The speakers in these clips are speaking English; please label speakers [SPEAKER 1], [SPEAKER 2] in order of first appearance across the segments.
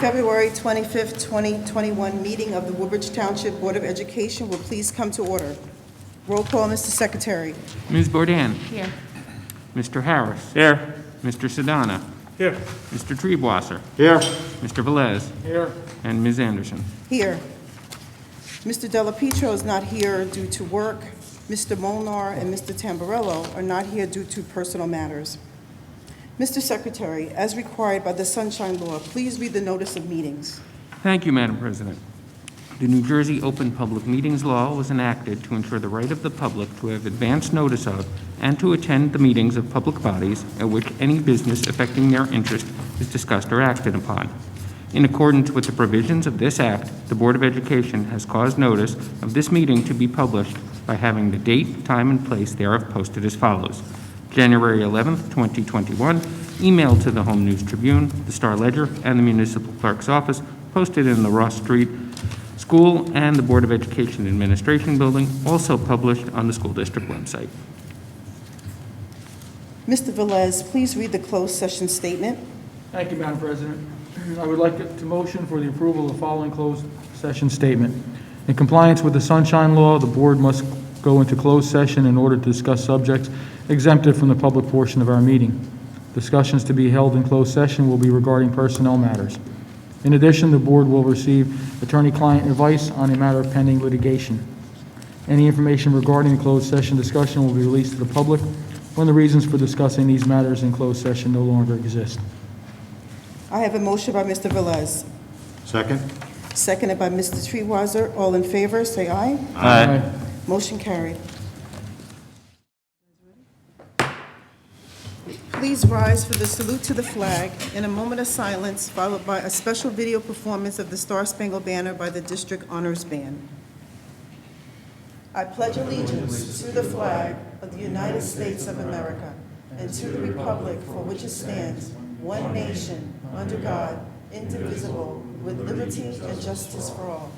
[SPEAKER 1] February 25th, 2021 meeting of the Woodbridge Township Board of Education will please come to order. Roll call, Mr. Secretary.
[SPEAKER 2] Ms. Bourdain.
[SPEAKER 3] Here.
[SPEAKER 2] Mr. Harris.
[SPEAKER 4] Here.
[SPEAKER 2] Mr. Sedana.
[SPEAKER 4] Here.
[SPEAKER 2] Mr. Treebwasser.
[SPEAKER 4] Here.
[SPEAKER 2] Mr. Velez.
[SPEAKER 4] Here.
[SPEAKER 2] And Ms. Anderson.
[SPEAKER 1] Here. Mr. Delapietro is not here due to work. Mr. Molnar and Mr. Tamburello are not here due to personal matters. Mr. Secretary, as required by the Sunshine Law, please read the notice of meetings.
[SPEAKER 2] Thank you, Madam President. The New Jersey Open Public Meetings Law was enacted to ensure the right of the public to have advance notice of and to attend the meetings of public bodies at which any business affecting their interest is discussed or acted upon. In accordance with the provisions of this Act, the Board of Education has caused notice of this meeting to be published by having the date, time, and place thereof posted as follows. January 11th, 2021, email to the Home News Tribune, the Star Ledger, and the Municipal Clerk's Office, posted in the Ross Street School and the Board of Education Administration Building, also published on the school district website.
[SPEAKER 1] Mr. Velez, please read the closed session statement.
[SPEAKER 4] Thank you, Madam President. I would like to motion for the approval of the following closed session statement. In compliance with the Sunshine Law, the board must go into closed session in order to discuss subjects exempted from the public portion of our meeting. Discussions to be held in closed session will be regarding personnel matters. In addition, the board will receive attorney-client advice on a matter of pending litigation. Any information regarding the closed session discussion will be released to the public when the reasons for discussing these matters in closed session no longer exist.
[SPEAKER 1] I have a motion by Mr. Velez,
[SPEAKER 5] Second?
[SPEAKER 1] seconded by Mr. Treewasser. All in favor, say aye.
[SPEAKER 4] Aye.
[SPEAKER 1] Motion carried. Please rise for the salute to the flag in a moment of silence, followed by a special video performance of the Star-Spangled Banner by the District Honors Band. I pledge allegiance to the flag of the United States of America and to the republic for which it stands, one nation, under God, indivisible, with liberty and justice for all.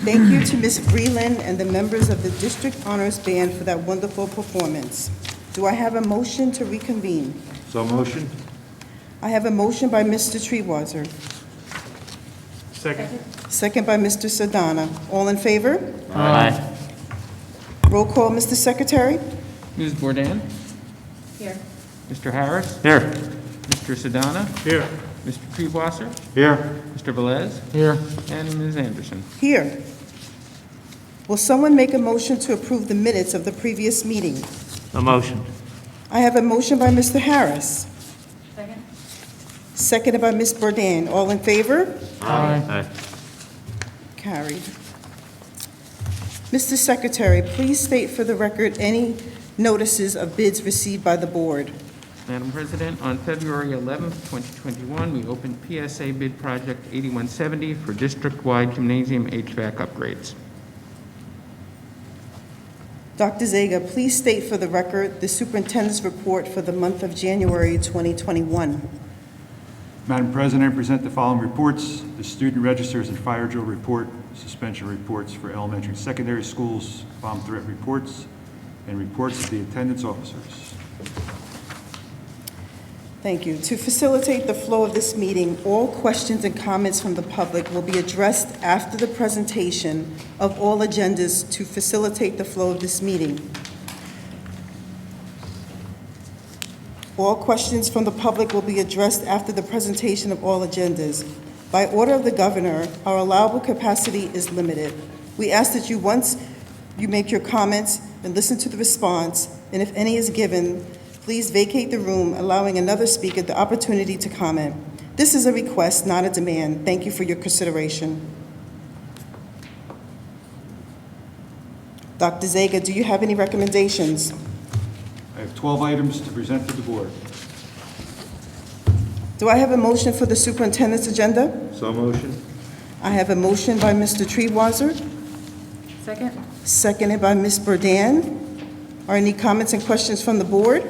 [SPEAKER 1] Thank you to Ms. Freeland and the members of the District Honors Band for that wonderful performance. Do I have a motion to reconvene?
[SPEAKER 5] So motion?
[SPEAKER 1] I have a motion by Mr. Treewasser,
[SPEAKER 4] Second.
[SPEAKER 1] second by Mr. Sedana. All in favor?
[SPEAKER 4] Aye.
[SPEAKER 1] Roll call, Mr. Secretary.
[SPEAKER 2] Ms. Bourdain.
[SPEAKER 3] Here.
[SPEAKER 2] Mr. Harris.
[SPEAKER 5] Here.
[SPEAKER 2] Mr. Sedana.
[SPEAKER 4] Here.
[SPEAKER 2] Mr. Treebwasser.
[SPEAKER 5] Here.
[SPEAKER 2] Mr. Velez.
[SPEAKER 4] Here.
[SPEAKER 2] And Ms. Anderson.
[SPEAKER 1] Here. Will someone make a motion to approve the minutes of the previous meeting?
[SPEAKER 4] A motion.
[SPEAKER 1] I have a motion by Mr. Harris,
[SPEAKER 3] Second.
[SPEAKER 1] seconded by Ms. Bourdain. All in favor?
[SPEAKER 4] Aye.
[SPEAKER 1] Carried. Mr. Secretary, please state for the record any notices of bids received by the board.
[SPEAKER 2] Madam President, on February 11th, 2021, we opened PSA bid project 8170 for district-wide gymnasium HVAC upgrades.
[SPEAKER 1] Dr. Zaga, please state for the record the superintendent's report for the month of January 2021.
[SPEAKER 6] Madam President, I present the following reports: the student registers and fire drill report, suspension reports for elementary and secondary schools, bomb threat reports, and reports of the attendance officers.
[SPEAKER 1] Thank you. To facilitate the flow of this meeting, all questions and comments from the public will be addressed after the presentation of all agendas to facilitate the flow of this meeting. All questions from the public will be addressed after the presentation of all agendas. By order of the governor, our allowable capacity is limited. We ask that once you make your comments and listen to the response, and if any is given, please vacate the room, allowing another speaker the opportunity to comment. This is a request, not a demand. Thank you for your consideration. Dr. Zager, do you have any recommendations?
[SPEAKER 6] I have 12 items to present to the board.
[SPEAKER 1] Do I have a motion for the superintendent's agenda?
[SPEAKER 5] So motion.
[SPEAKER 1] I have a motion by Mr. Treewaser,
[SPEAKER 3] Second?
[SPEAKER 1] seconded by Ms. Burdan. Are any comments and questions from the board?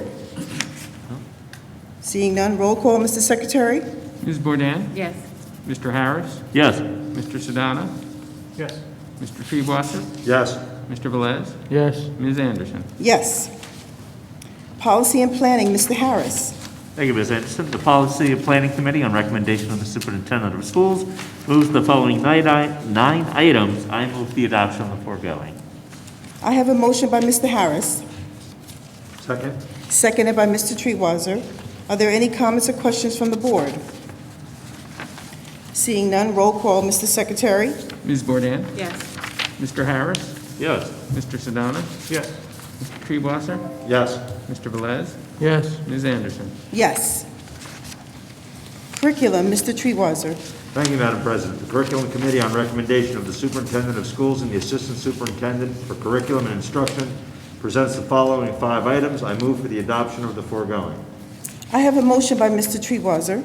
[SPEAKER 1] Seeing none, roll call, Mr. Secretary.
[SPEAKER 2] Ms. Bourdain?
[SPEAKER 3] Yes.
[SPEAKER 2] Mr. Harris?
[SPEAKER 5] Yes.
[SPEAKER 2] Mr. Sedana?
[SPEAKER 6] Yes.
[SPEAKER 2] Mr. Treebwasser?
[SPEAKER 5] Yes.
[SPEAKER 2] Mr. Velez?
[SPEAKER 4] Yes.
[SPEAKER 2] Ms. Anderson?
[SPEAKER 1] Yes. Policy and Planning, Mr. Harris.
[SPEAKER 5] Thank you, Ms. Anderson. The Policy and Planning Committee, on recommendation of the Superintendent of Schools, moves the following nine items. I move the adoption of the foregoing.
[SPEAKER 1] I have a motion by Mr. Harris,
[SPEAKER 5] Second.
[SPEAKER 1] seconded by Mr. Treewaser. Are there any comments or questions from the board? Seeing none, roll call, Mr. Secretary.
[SPEAKER 2] Ms. Bourdain?
[SPEAKER 3] Yes.
[SPEAKER 2] Mr. Harris?
[SPEAKER 5] Yes.
[SPEAKER 2] Mr. Sedana?
[SPEAKER 6] Yes.
[SPEAKER 2] Mr. Treebwasser?
[SPEAKER 5] Yes.
[SPEAKER 2] Mr. Velez?
[SPEAKER 4] Yes.
[SPEAKER 2] Ms. Anderson?
[SPEAKER 1] Yes. Curriculum, Mr. Treewaser.
[SPEAKER 5] Thank you, Madam President. The Curriculum Committee, on recommendation of the Superintendent of Schools and the Assistant Superintendent for Curriculum and Instruction, presents the following 5 items. I move for the adoption of the foregoing.
[SPEAKER 1] I have a motion by Mr. Treewaser,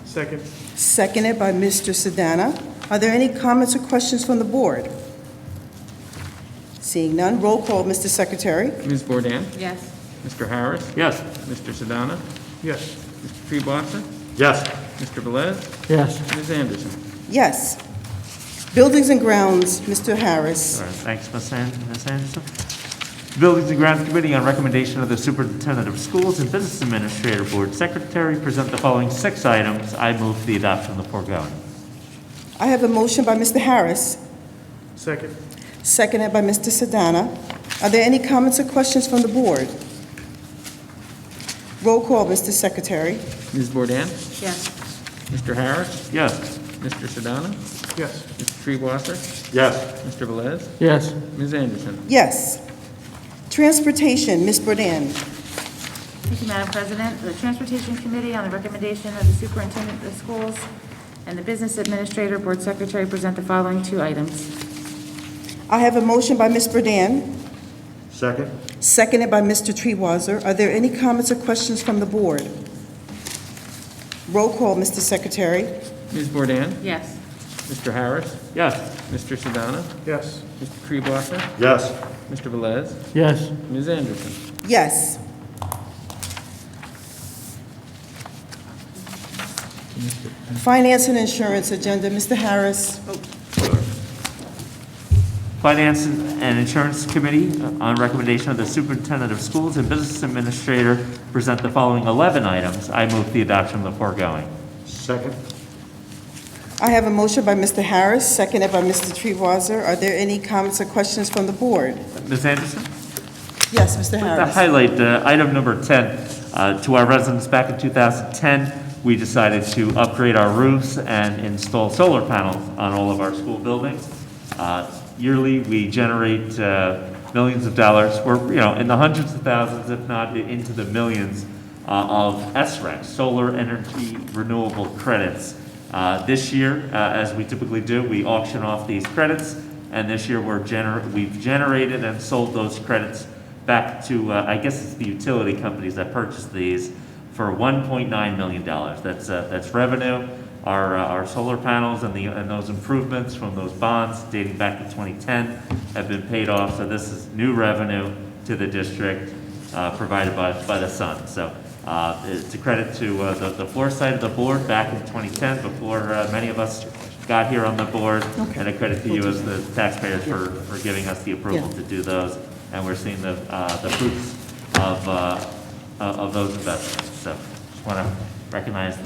[SPEAKER 6] Second.
[SPEAKER 1] seconded by Mr. Sedana. Are there any comments or questions from the board? Seeing none, roll call, Mr. Secretary.
[SPEAKER 2] Ms. Bourdain?
[SPEAKER 3] Yes.
[SPEAKER 2] Mr. Harris?
[SPEAKER 5] Yes.
[SPEAKER 2] Mr. Sedana?
[SPEAKER 6] Yes.
[SPEAKER 2] Mr. Treebwasser?
[SPEAKER 5] Yes.
[SPEAKER 2] Mr. Velez?
[SPEAKER 4] Yes.
[SPEAKER 2] Ms. Anderson?
[SPEAKER 1] Yes. Buildings and Grounds, Mr. Harris.
[SPEAKER 5] All right. Thanks, Ms. Anderson. The Buildings and Grounds Committee, on recommendation of the Superintendent of Schools and Business Administrator Board Secretary, present the following 6 items. I move for the adoption of the foregoing.
[SPEAKER 1] I have a motion by Mr. Harris,
[SPEAKER 6] Second.
[SPEAKER 1] seconded by Mr. Sedana. Are there any comments or questions from the board? Roll call, Mr. Secretary.
[SPEAKER 2] Ms. Bourdain?
[SPEAKER 3] Yes.
[SPEAKER 2] Mr. Harris?
[SPEAKER 5] Yes.
[SPEAKER 2] Mr. Sedana?
[SPEAKER 6] Yes.
[SPEAKER 2] Mr. Treebwasser?
[SPEAKER 5] Yes.
[SPEAKER 2] Mr. Velez?
[SPEAKER 4] Yes.
[SPEAKER 2] Ms. Anderson?
[SPEAKER 1] Yes. Transportation, Ms. Burdan.
[SPEAKER 3] Thank you, Madam President. The Transportation Committee, on the recommendation of the Superintendent of Schools and the Business Administrator Board Secretary, present the following 2 items.
[SPEAKER 1] I have a motion by Ms. Burdan,
[SPEAKER 5] Second.
[SPEAKER 1] seconded by Mr. Treewaser. Are there any comments or questions from the board? Roll call, Mr. Secretary.
[SPEAKER 2] Ms. Bourdain?
[SPEAKER 3] Yes.
[SPEAKER 2] Mr. Harris?
[SPEAKER 5] Yes.
[SPEAKER 2] Mr. Sedana?
[SPEAKER 6] Yes.
[SPEAKER 2] Mr. Treebwasser?
[SPEAKER 5] Yes.
[SPEAKER 2] Mr. Velez?
[SPEAKER 4] Yes.
[SPEAKER 2] Ms. Anderson?
[SPEAKER 1] Yes. Finance and Insurance Agenda, Mr. Harris.
[SPEAKER 5] Finance and Insurance Committee, on recommendation of the Superintendent of Schools and Business Administrator, present the following 11 items. I move the adoption of the foregoing. Second.
[SPEAKER 1] I have a motion by Mr. Harris, seconded by Mr. Treewaser. Are there any comments or questions from the board?
[SPEAKER 5] Ms. Anderson?
[SPEAKER 1] Yes, Mr.
[SPEAKER 5] To
[SPEAKER 1] Harris.
[SPEAKER 5] highlight item number 10, to our residents back in 2010, we decided to upgrade our roofs and install solar panels on all of our school buildings. Yearly, we generate millions of dollars. We're, in the hundreds of thousands, if not into the millions, of SRECs, solar energy renewable credits. This year, as we typically do, we auction off these credits, and this year we've generated and sold those credits back to, I guess it's the utility companies that purchased these, for $1.9 million. That's revenue. Our solar panels and those improvements from those bonds dating back to 2010 have been paid off. So this is new revenue to the district provided by the sun. So it's a credit to the foresight of the board back in 2010 before many of us got here on the board, and a credit to you as the taxpayers for giving us the approval to do those. And we're seeing the fruits of those investments. So just want to recognize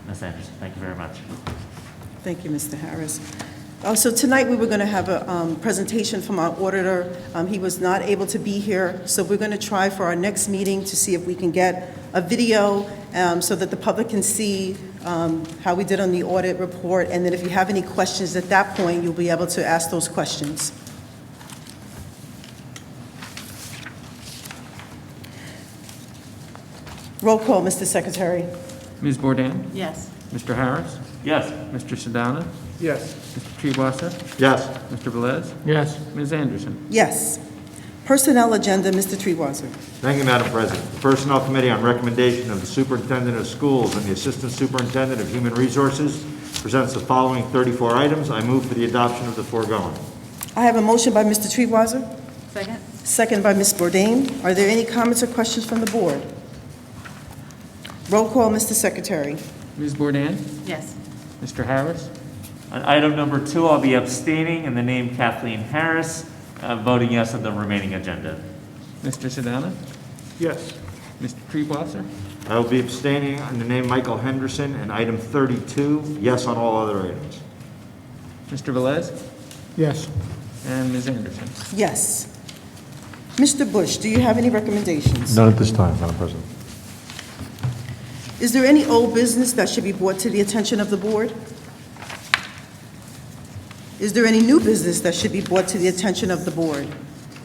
[SPEAKER 5] Ms. Anderson. Thank you very much.
[SPEAKER 1] Thank you, Mr. Harris. So tonight, we were going to have a presentation from our auditor. He was not able to be here, so we're going to try for our next meeting to see if we can get a video so that the public can see how we did on the audit report, and then if you have any questions at that point, you'll be able to ask those questions. Roll call, Mr. Secretary.
[SPEAKER 2] Ms. Bourdain?
[SPEAKER 3] Yes.
[SPEAKER 2] Mr. Harris?
[SPEAKER 5] Yes.
[SPEAKER 2] Mr. Sedana?
[SPEAKER 4] Yes.
[SPEAKER 2] Mr. Treebwasser?
[SPEAKER 6] Yes.
[SPEAKER 2] Mr. Velez?
[SPEAKER 4] Yes.
[SPEAKER 2] Ms. Anderson?
[SPEAKER 1] Yes. Personnel agenda, Mr. Treebwasser.
[SPEAKER 6] Thank you, Madam President. The Personnel Committee, on recommendation of the Superintendent of Schools and the Assistant Superintendent of Human Resources, presents the following 34 items. I move for the adoption of the foregoing.
[SPEAKER 1] I have a motion by Mr. Treebwasser,
[SPEAKER 3] Second?
[SPEAKER 1] second by Ms. Bourdain. Are there any comments or questions from the board? Roll call, Mr. Secretary.
[SPEAKER 2] Ms. Bourdain?
[SPEAKER 3] Yes.
[SPEAKER 2] Mr. Harris?
[SPEAKER 5] On item number 2, I'll be abstaining in the name Kathleen Harris, voting yes on the remaining agenda.
[SPEAKER 2] Mr. Sedana?
[SPEAKER 4] Yes.
[SPEAKER 2] Mr. Treebwasser?
[SPEAKER 6] I will be abstaining on the name Michael Henderson and item 32, yes on all other items.
[SPEAKER 2] Mr. Velez?
[SPEAKER 4] Yes.
[SPEAKER 2] And Ms. Anderson?
[SPEAKER 1] Yes. Mr. Bush, do you have any recommendations?
[SPEAKER 7] None at this time, Madam President.
[SPEAKER 1] Is there any old business that should be brought to the attention of the board? Is there any new business that should be brought to the attention of the board?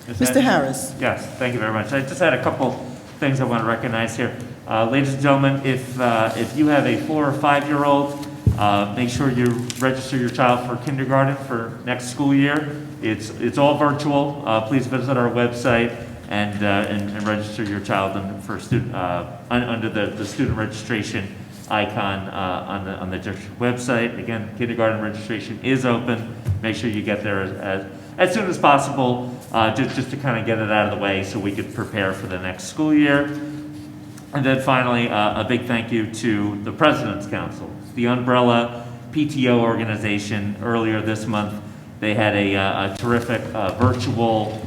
[SPEAKER 5] Ms.
[SPEAKER 1] Mr.
[SPEAKER 5] Anderson?
[SPEAKER 1] Harris?
[SPEAKER 5] Yes, thank you very much. I just had a couple things I want to recognize here. Ladies and gentlemen, if you have a 4 or 5-year-old, make sure you register your child for kindergarten for next school year. It's all virtual. Please visit our website and register your child for student under the student registration icon on the district website. Again, kindergarten registration is open. Make sure you get there as soon as possible, just to kind of get it out of the way so we could prepare for the next school year. And then finally, a big thank you to the President's Council, the umbrella PTO organization. Earlier this month, they had a terrific virtual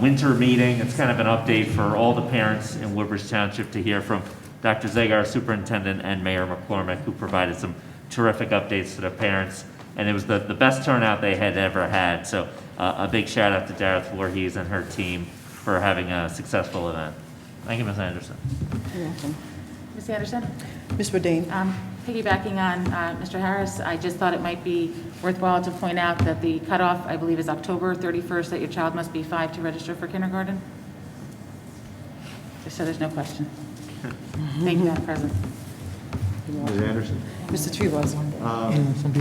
[SPEAKER 5] winter meeting. It's kind of an update for all the parents in Woodbridge Township to hear from Dr. Zagar, Superintendent, and Mayor McCormick, who provided some terrific updates to the parents. And it was the best turnout they had ever had. So a big shout out to Dareth Voorhees and her team for having a successful event. Thank you, Ms. Anderson.
[SPEAKER 1] You're welcome.
[SPEAKER 3] Ms. Anderson?
[SPEAKER 1] Ms. Bourdain?
[SPEAKER 3] Piggybacking on Mr. Harris, I just thought it might be worthwhile to point out that the cutoff, I believe, is October 31st, that your child must be 5 to register for kindergarten. Just so there's no question. Thank you, Madam President.
[SPEAKER 6] Ms. Anderson?
[SPEAKER 1] Mr. Treebwasser?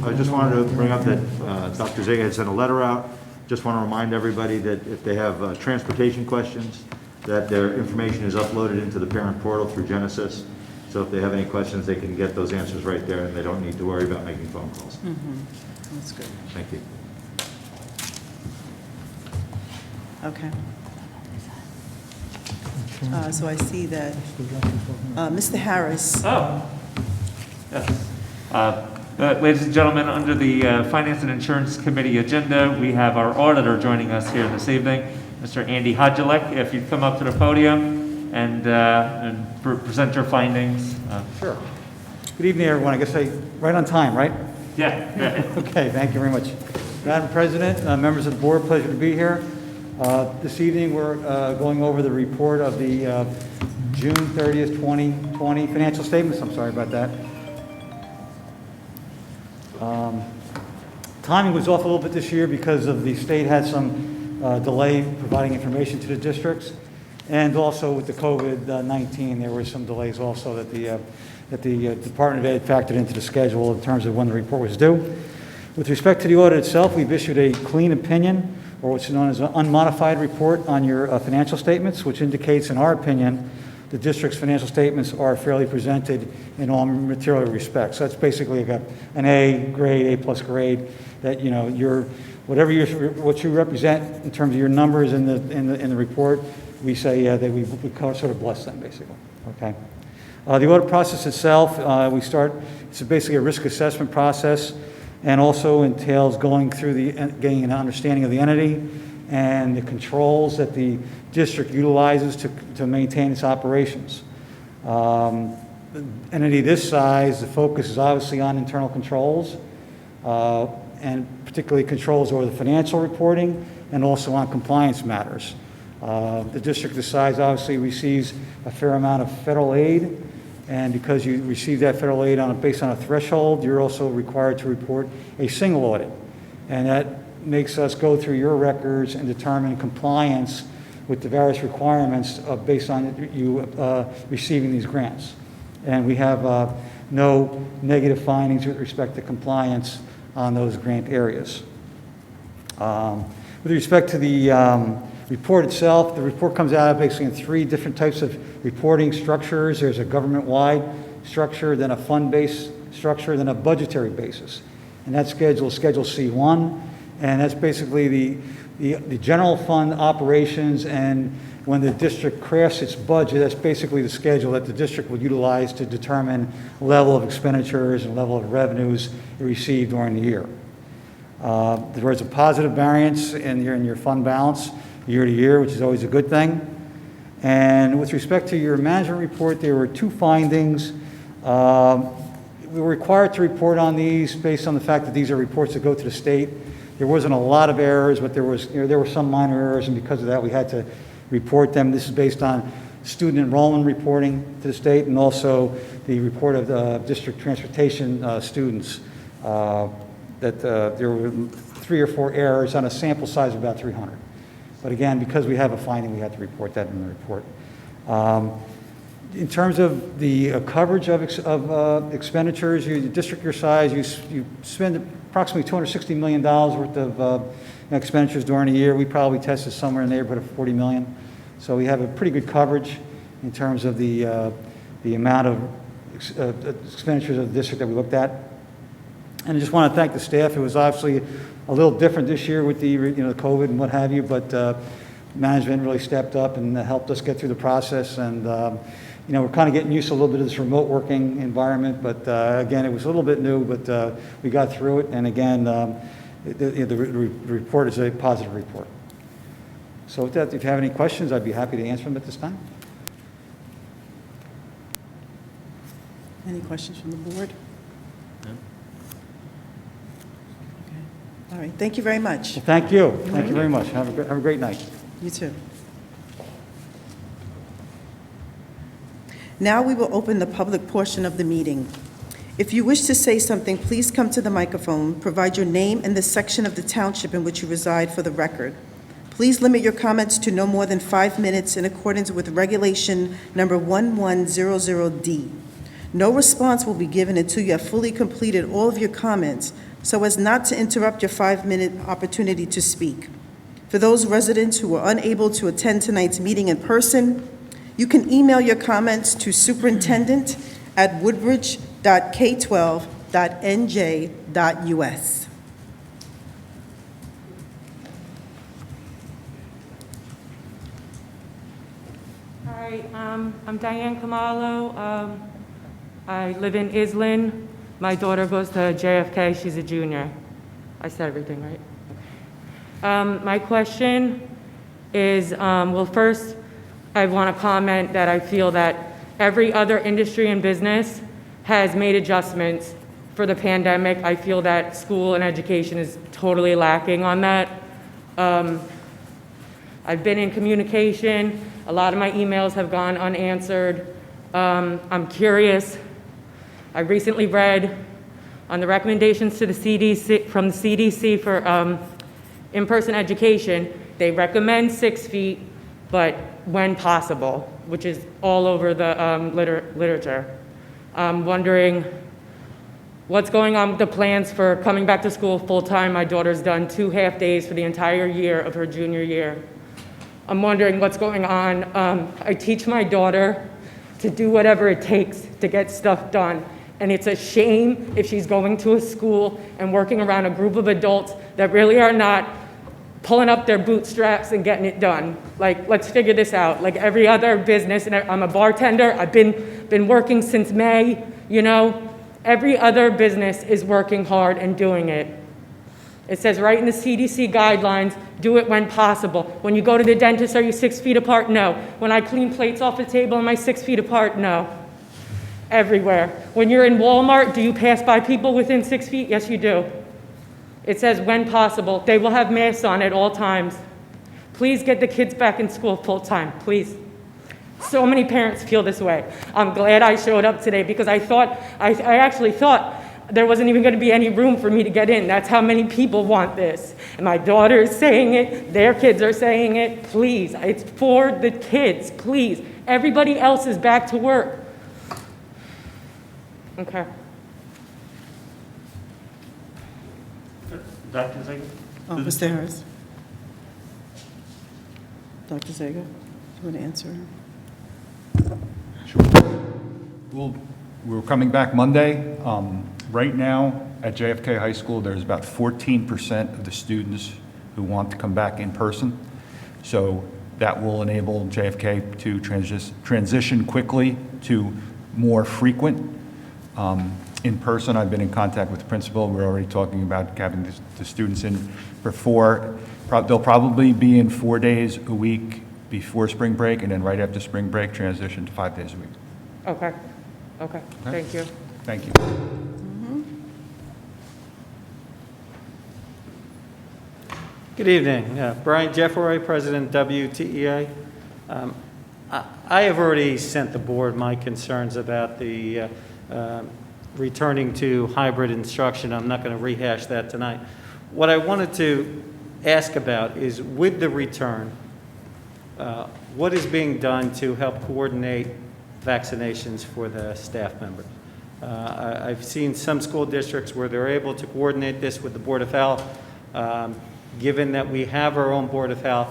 [SPEAKER 6] I just wanted to bring up that Dr. Zaga had sent a letter out. Just want to remind everybody that if they have transportation questions, that their information is uploaded into the parent portal through Genesis. So if they have any questions, they can get those answers right there, and they don't need to worry about making phone calls.
[SPEAKER 1] That's good.
[SPEAKER 6] Thank you.
[SPEAKER 1] Okay. So I see that Mr. Harris,
[SPEAKER 5] Oh, yes. Ladies and gentlemen, under the Finance and Insurance Committee agenda, we have our auditor joining us here this evening, Mr. Andy Hodgelek. If you'd come up to the podium and present your findings.
[SPEAKER 8] Sure. Good evening, everyone. I guess right on time, right?
[SPEAKER 5] Yeah.
[SPEAKER 8] Okay, thank you very much. Madam President, members of the board, pleasure to be here. This evening, we're going over the report of the June 30th, 2020 financial statements. I'm sorry about that. Timing was off a little bit this year because of the state had some delay providing information to the districts. And also with the COVID-19, there were some delays also that the Department of Ed factored into the schedule in terms of when the report was due. With respect to the audit itself, we've issued a clean opinion, or what's known as an unmodified report on your financial statements, which indicates, in our opinion, the district's financial statements are fairly presented in all material respects. So that's basically an A grade, A+ grade, that what you represent in terms of your numbers in the report, we say that we sort of bless them, basically. Okay. The audit process itself, it's basically a risk assessment process, and also entails going through getting an understanding of the entity and the controls that the district utilizes to maintain its operations. Entity this size, the focus is obviously on internal controls, and particularly controls over the financial reporting and also on compliance matters. The district this size obviously receives a fair amount of federal aid, and because you receive that federal aid based on a threshold, you're also required to report a single audit. And that makes us go through your records and determine compliance with the various requirements based on you receiving these grants. And we have no negative findings with respect to compliance on those grant areas. With respect to the report itself, the report comes out basically in 3 different types of reporting structures. There's a government-wide structure, then a fund-based structure, then a budgetary basis. And that schedule is Schedule C1, and that's basically the general fund operations, and when the district crafts its budget, that's basically the schedule that the district will utilize to determine level of expenditures and level of revenues it received during the year. There is a positive variance in your fund balance year to year, which is always a good thing. And with respect to your management report, there were 2 findings. We were required to report on these based on the fact that these are reports that go to the state. There wasn't a lot of errors, but there were some minor errors, and because of that, we had to report them. This is based on student enrollment reporting to the state, and also the report of the district transportation students, that there were 3 or 4 errors on a sample size of about 300. But again, because we have a finding, we had to report that in the report. In terms of the coverage of expenditures, the district your size, you spend approximately $260 million worth of expenditures during a year. We probably tested somewhere in the neighborhood of 40 million. So we have a pretty good coverage in terms of the amount of expenditures of the district that we looked at. And I just want to thank the staff. It was obviously a little different this year with the the COVID and what have you, but management really stepped up and helped us get through the process. And we're kind of getting used to a little bit of this remote working environment, but again, it was a little bit new, but we got through it. And again, the report is a positive report. So with that, if you have any questions, I'd be happy to answer them at this time.
[SPEAKER 1] Any questions from the board?
[SPEAKER 5] No.
[SPEAKER 1] All right, thank you very much.
[SPEAKER 8] Well, thank you. Thank you very much. Have a great night.
[SPEAKER 1] You too. Now we will open the public portion of the meeting. If you wish to say something, please come to the microphone, provide your name and the section of the township in which you reside for the record. Please limit your comments to no more than 5 minutes in accordance with Regulation Number 1100D. No response will be given until you have fully completed all of your comments, so as not to interrupt your 5-minute opportunity to speak. For those residents who are unable to attend tonight's meeting in person, you can email your comments to superintendent@woodbridge.k12.nj.us.
[SPEAKER 7] Hi, I'm Diane Kamalo. I live in Islin. My daughter goes to JFK. She's a junior. I said everything right. My question is, well, first, I want to comment that I feel that every other industry and business has made adjustments for the pandemic. I feel that school and education is totally lacking on that. I've been in communication. A lot of my emails have gone unanswered. I'm curious. I recently read on the recommendations to the CDC, from the CDC for in-person education, they recommend 6 feet, but when possible, which is all over the literature. I'm wondering what's going on with the plans for coming back to school full-time. My daughter's done 2 half-days for the entire year of her junior year. I'm wondering what's going on. I teach my daughter to do whatever it takes to get stuff done. And it's a shame if she's going to a school and working around a group of adults that really are not pulling up their bootstraps and getting it done. Like, let's figure this out. Like every other business, and I'm a bartender, I've been working since May, Every other business is working hard and doing it. It says right in the CDC guidelines, do it when possible. When you go to the dentist, are you 6 feet apart? No. When I clean plates off the table, am I 6 feet apart? No. Everywhere. When you're in Walmart, do you pass by people within 6 feet? Yes, you do. It says when possible. They will have masks on at all times. Please get the kids back in school full time, please. So many parents feel this way. I'm glad I showed up today because I actually thought there wasn't even going to be any room for me to get in. That's how many people want this. And my daughter is saying it. Their kids are saying it. Please, it's for the kids, please. Everybody else is back to work. Okay.
[SPEAKER 5] Dr. Zager?
[SPEAKER 1] Oh, Mr. Harris. Dr. Zager, do you want to answer her?
[SPEAKER 9] Well, we're coming back Monday. Right now, at JFK High School, there's about 14% of the students who want to come back in person. So that will enable JFK to transition quickly to more frequent in person. I've been in contact with the principal. We're already talking about having the students in for 4. They'll probably be in 4 days a week before spring break, and then right after spring break, transition to 5 days a week.
[SPEAKER 7] Okay. Okay. Thank you.
[SPEAKER 9] Thank you.
[SPEAKER 10] Good evening. Brian Jeffroy, President WTEA. I have already sent the board my concerns about the returning to hybrid instruction. I'm not going to rehash that tonight. What I wanted to ask about is, with the return, what is being done to help coordinate vaccinations for the staff members? I've seen some school districts where they're able to coordinate this with the Board of Health. Given that we have our own Board of Health,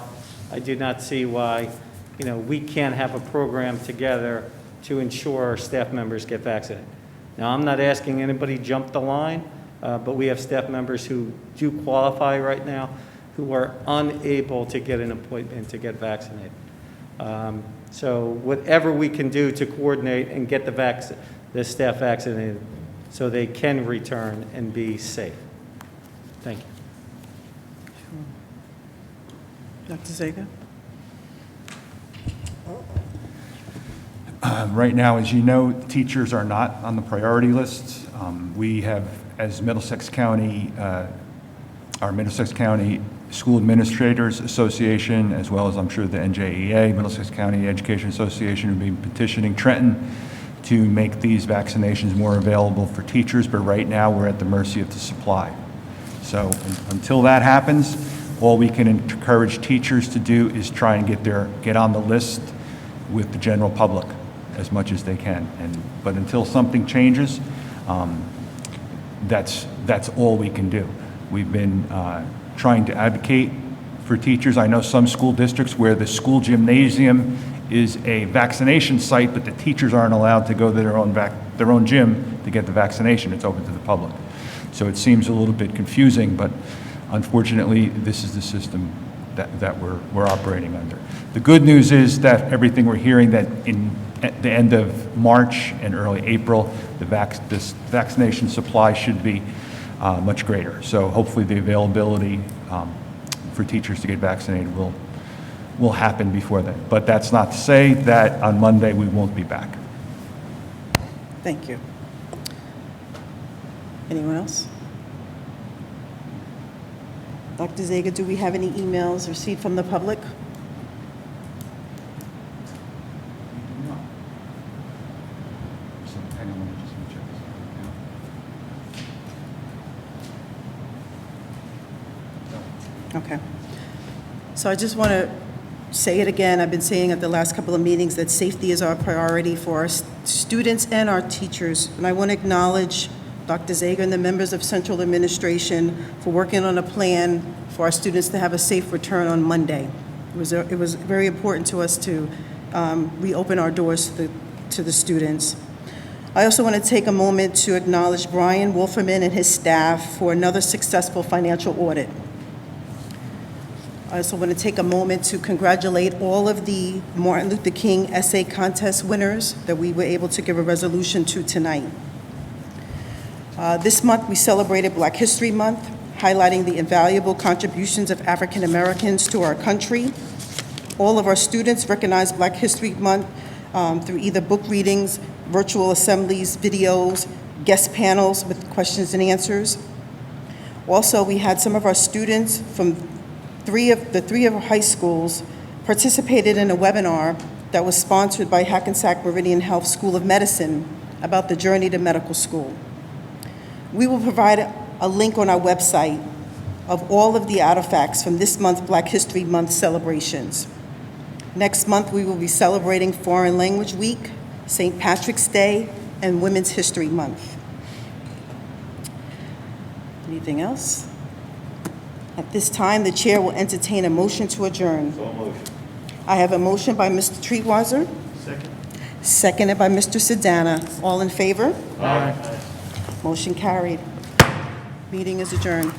[SPEAKER 10] I do not see why, we can't have a program together to ensure our staff members get vaccinated. Now, I'm not asking anybody jump the line, but we have staff members who do qualify right now who are unable to get an appointment to get vaccinated. So whatever we can do to coordinate and get the staff vaccinated so they can return and be safe. Thank you.
[SPEAKER 1] Dr. Zager?
[SPEAKER 9] Right now, as you know, teachers are not on the priority list. We have, as Middlesex County, our Middlesex County School Administrators Association, as well as I'm sure the NJEA, Middlesex County Education Association, will be petitioning Trenton to make these vaccinations more available for teachers, but right now we're at the mercy of the supply. So until that happens, all we can encourage teachers to do is try and get on the list with the general public as much as they can. But until something changes, that's all we can do. We've been trying to advocate for teachers. I know some school districts where the school gymnasium is a vaccination site, but the teachers aren't allowed to go to their own gym to get the vaccination. It's open to the public. So it seems a little bit confusing, but unfortunately, this is the system that we're operating under. The good news is that everything we're hearing, that at the end of March and early April, this vaccination supply should be much greater. So hopefully the availability for teachers to get vaccinated will happen before then. But that's not to say that on Monday we won't be back.
[SPEAKER 1] Thank you. Anyone else? Dr. Zager, do we have any emails received from the public? Okay. So I just want to say it again. I've been saying at the last couple of meetings that safety is our priority for our students and our teachers. And I want to acknowledge Dr. Zager and the members of Central Administration for working on a plan for our students to have a safe return on Monday. It was very important to us to reopen our doors to the students. I also want to take a moment to acknowledge Brian Wolferman and his staff for another successful financial audit. I also want to take a moment to congratulate all of the Martin Luther King essay contest winners that we were able to give a resolution to tonight. This month we celebrated Black History Month. highlighting the invaluable contributions of African Americans to our country. All of our students recognize Black History Month through either book readings, virtual assemblies, videos, guest panels with questions and answers. Also, we had some of our students from three of our high schools participated in a webinar that was sponsored by Hackensack Meridian Health School of Medicine about the journey to medical school. We will provide a link on our website of all of the artifacts from this month's Black History Month celebrations. Next month, we will be celebrating Foreign Language Week, St. Patrick's Day, and Women's History Month. Anything else? At this time, the chair will entertain a motion to adjourn.
[SPEAKER 6] So motion.
[SPEAKER 1] I have a motion by Mr. Treatweiser.
[SPEAKER 6] Second.
[SPEAKER 1] Seconded by Mr. Sedana. All in favor?
[SPEAKER 4] Aye.
[SPEAKER 1] Motion carried. Meeting is adjourned.